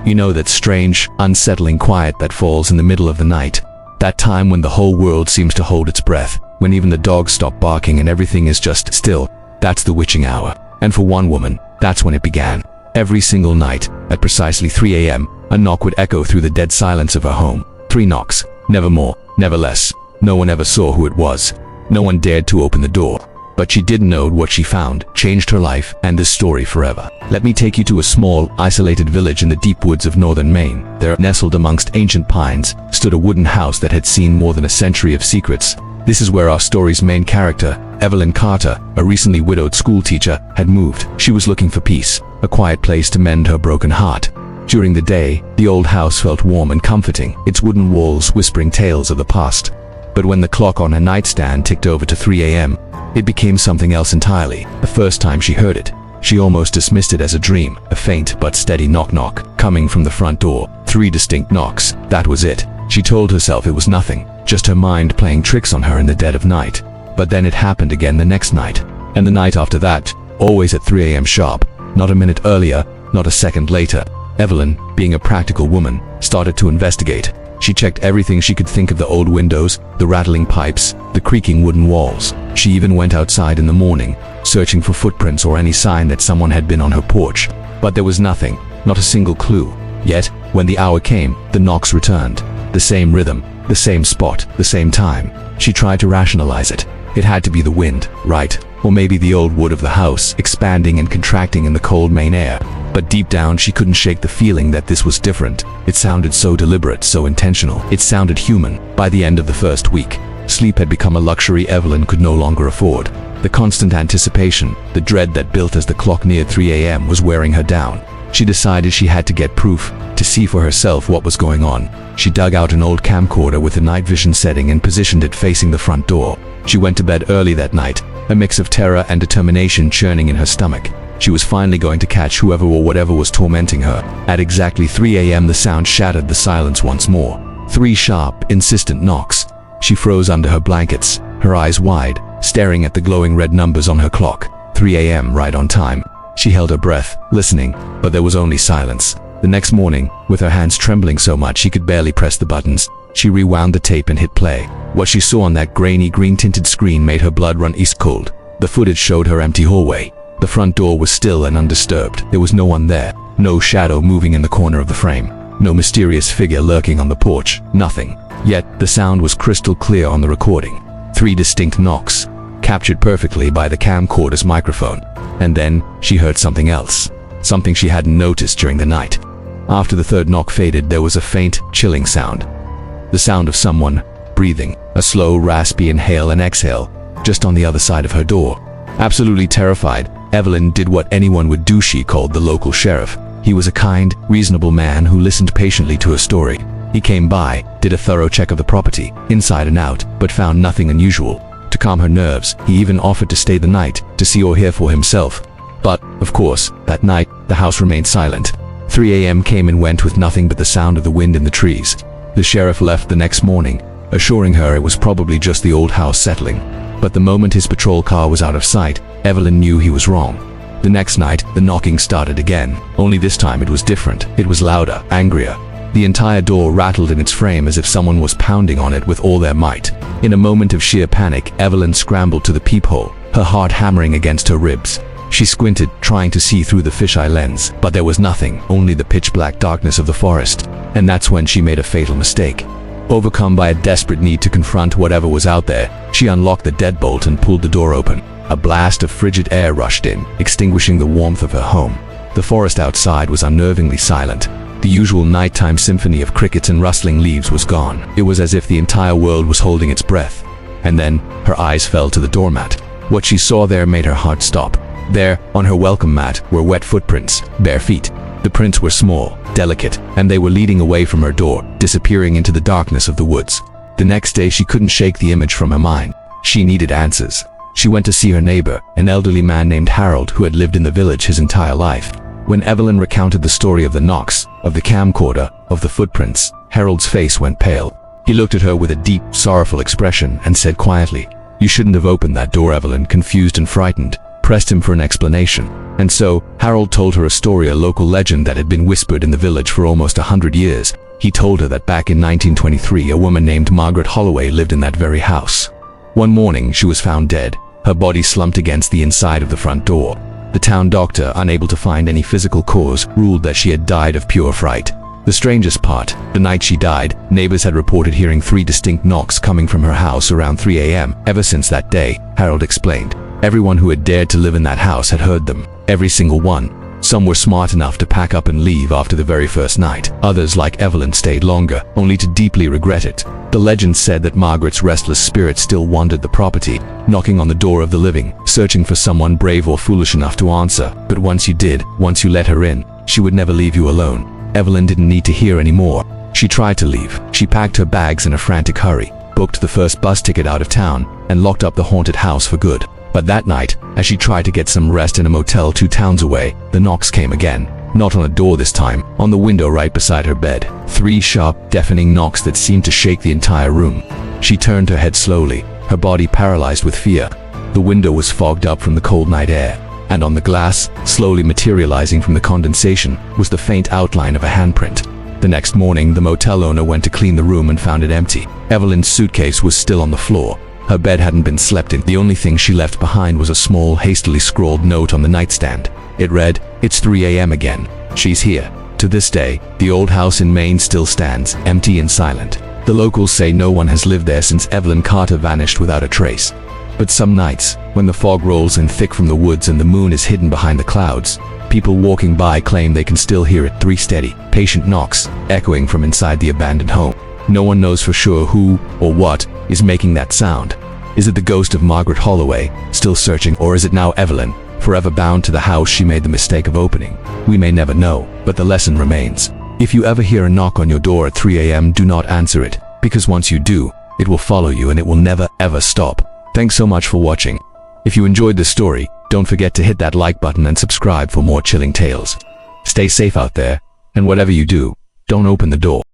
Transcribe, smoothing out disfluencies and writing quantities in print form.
You know, that strange, unsettling quiet that falls in the middle of the night. That time when the whole world seems to hold its breath, when even the dogs stop barking and everything is just still. That's the witching hour. And for one woman, that's when it began. Every single night, at precisely 3 a.m., a knock would echo through the dead silence of her home. 3 knocks, never more, never less. No one ever saw who it was. No one dared to open the door. But she didn't know what she found changed her life and this story forever. Let me take you to a small, isolated village in the deep woods of northern Maine. There, nestled amongst ancient pines, stood a wooden house that had seen more than a century of secrets. This is where our story's main character, Evelyn Carter, a recently widowed schoolteacher, had moved. She was looking for peace, a quiet place to mend her broken heart. During the day, the old house felt warm and comforting, its wooden walls whispering tales of the past. But when the clock on her nightstand ticked over to 3 a.m., it became something else entirely. The first time she heard it, she almost dismissed it as a dream, a faint but steady knock-knock, coming from the front door. 3 distinct knocks, that was it. She told herself it was nothing, just her mind playing tricks on her in the dead of night. But then it happened again the next night, and the night after that, always at 3 a.m. sharp, not a minute earlier, not a second later. Evelyn, being a practical woman, started to investigate. She checked everything she could think of: the old windows, the rattling pipes, the creaking wooden walls. She even went outside in the morning, searching for footprints or any sign that someone had been on her porch. But there was nothing, not a single clue. Yet, when the hour came, the knocks returned. The same rhythm, the same spot, the same time. She tried to rationalize it. It had to be the wind, right? Or maybe the old wood of the house, expanding and contracting in the cold Maine air. But deep down, she couldn't shake the feeling that this was different. It sounded so deliberate, so intentional. It sounded human. By the end of the first week, sleep had become a luxury Evelyn could no longer afford. The constant anticipation, the dread that built as the clock neared 3 a.m. was wearing her down. She decided she had to get proof, to see for herself what was going on. She dug out an old camcorder with a night vision setting and positioned it facing the front door. She went to bed early that night, a mix of terror and determination churning in her stomach. She was finally going to catch whoever or whatever was tormenting her. At exactly 3 a.m. the sound shattered the silence once more. 3 sharp, insistent knocks. She froze under her blankets, her eyes wide, staring at the glowing red numbers on her clock. 3 a.m. right on time. She held her breath, listening, but there was only silence. The next morning, with her hands trembling so much she could barely press the buttons, she rewound the tape and hit play. What she saw on that grainy, green-tinted screen made her blood run ice cold. The footage showed her empty hallway. The front door was still and undisturbed. There was no one there, no shadow moving in the corner of the frame, no mysterious figure lurking on the porch, nothing. Yet, the sound was crystal clear on the recording. 3 distinct knocks, captured perfectly by the camcorder's microphone. And then, she heard something else, something she hadn't noticed during the night. After the 3rd knock faded, there was a faint, chilling sound. The sound of someone breathing, a slow, raspy inhale and exhale, just on the other side of her door. Absolutely terrified, Evelyn did what anyone would do. She called the local sheriff. He was a kind, reasonable man who listened patiently to her story. He came by, did a thorough check of the property, inside and out, but found nothing unusual. To calm her nerves, he even offered to stay the night, to see or hear for himself. But, of course, that night, the house remained silent. 3 a.m. came and went with nothing but the sound of the wind in the trees. The sheriff left the next morning, assuring her it was probably just the old house settling. But the moment his patrol car was out of sight, Evelyn knew he was wrong. The next night, the knocking started again. Only this time it was different. It was louder, angrier. The entire door rattled in its frame as if someone was pounding on it with all their might. In a moment of sheer panic, Evelyn scrambled to the peephole, her heart hammering against her ribs. She squinted, trying to see through the fisheye lens, but there was nothing, only the pitch-black darkness of the forest. And that's when she made a fatal mistake. Overcome by a desperate need to confront whatever was out there, she unlocked the deadbolt and pulled the door open. A blast of frigid air rushed in, extinguishing the warmth of her home. The forest outside was unnervingly silent. The usual nighttime symphony of crickets and rustling leaves was gone. It was as if the entire world was holding its breath. And then, her eyes fell to the doormat. What she saw there made her heart stop. There, on her welcome mat, were wet footprints, bare feet. The prints were small, delicate, and they were leading away from her door, disappearing into the darkness of the woods. The next day, she couldn't shake the image from her mind. She needed answers. She went to see her neighbor, an elderly man named Harold who had lived in the village his entire life. When Evelyn recounted the story of the knocks, of the camcorder, of the footprints, Harold's face went pale. He looked at her with a deep, sorrowful expression and said quietly, "You shouldn't have opened that door, Evelyn," confused and frightened. pressed him for an explanation. And so, Harold told her a story, a local legend that had been whispered in the village for almost 100 years. He told her that back in 1923, a woman named Margaret Holloway lived in that very house. One morning, she was found dead, her body slumped against the inside of the front door. The town doctor, unable to find any physical cause, ruled that she had died of pure fright. The strangest part, the night she died, neighbors had reported hearing 3 distinct knocks coming from her house around 3 a.m. Ever since that day, Harold explained, everyone who had dared to live in that house had heard them, every single one. Some were smart enough to pack up and leave after the very first night. Others, like Evelyn, stayed longer, only to deeply regret it. The legend said that Margaret's restless spirit still wandered the property, knocking on the door of the living, searching for someone brave or foolish enough to answer. But once you did, once you let her in, she would never leave you alone. Evelyn didn't need to hear any more. She tried to leave. She packed her bags in a frantic hurry, booked the first bus ticket out of town, and locked up the haunted house for good. But that night, as she tried to get some rest in a motel 2 towns away, the knocks came again. Not on the door this time, on the window right beside her bed. 3 sharp, deafening knocks that seemed to shake the entire room. She turned her head slowly, her body paralyzed with fear. The window was fogged up from the cold night air, and on the glass, slowly materializing from the condensation, was the faint outline of a handprint. The next morning, the motel owner went to clean the room and found it empty. Evelyn's suitcase was still on the floor. Her bed hadn't been slept in. The only thing she left behind was a small, hastily scrawled note on the nightstand. It read, "It's 3 a.m. again. She's here." To this day, the old house in Maine still stands, empty and silent. The locals say no one has lived there since Evelyn Carter vanished without a trace. But some nights, when the fog rolls in thick from the woods and the moon is hidden behind the clouds, people walking by claim they can still hear it, 3 steady, patient knocks, echoing from inside the abandoned home. No one knows for sure who or what is making that sound. Is it the ghost of Margaret Holloway, still searching, or is it now Evelyn, forever bound to the house she made the mistake of opening? We may never know, but the lesson remains. If you ever hear a knock on your door at 3 a.m., do not answer it, because once you do, it will follow you and it will never ever stop. Thanks so much for watching. If you enjoyed this story, don't forget to hit that like button and subscribe for more chilling tales. Stay safe out there, and whatever you do, don't open the door.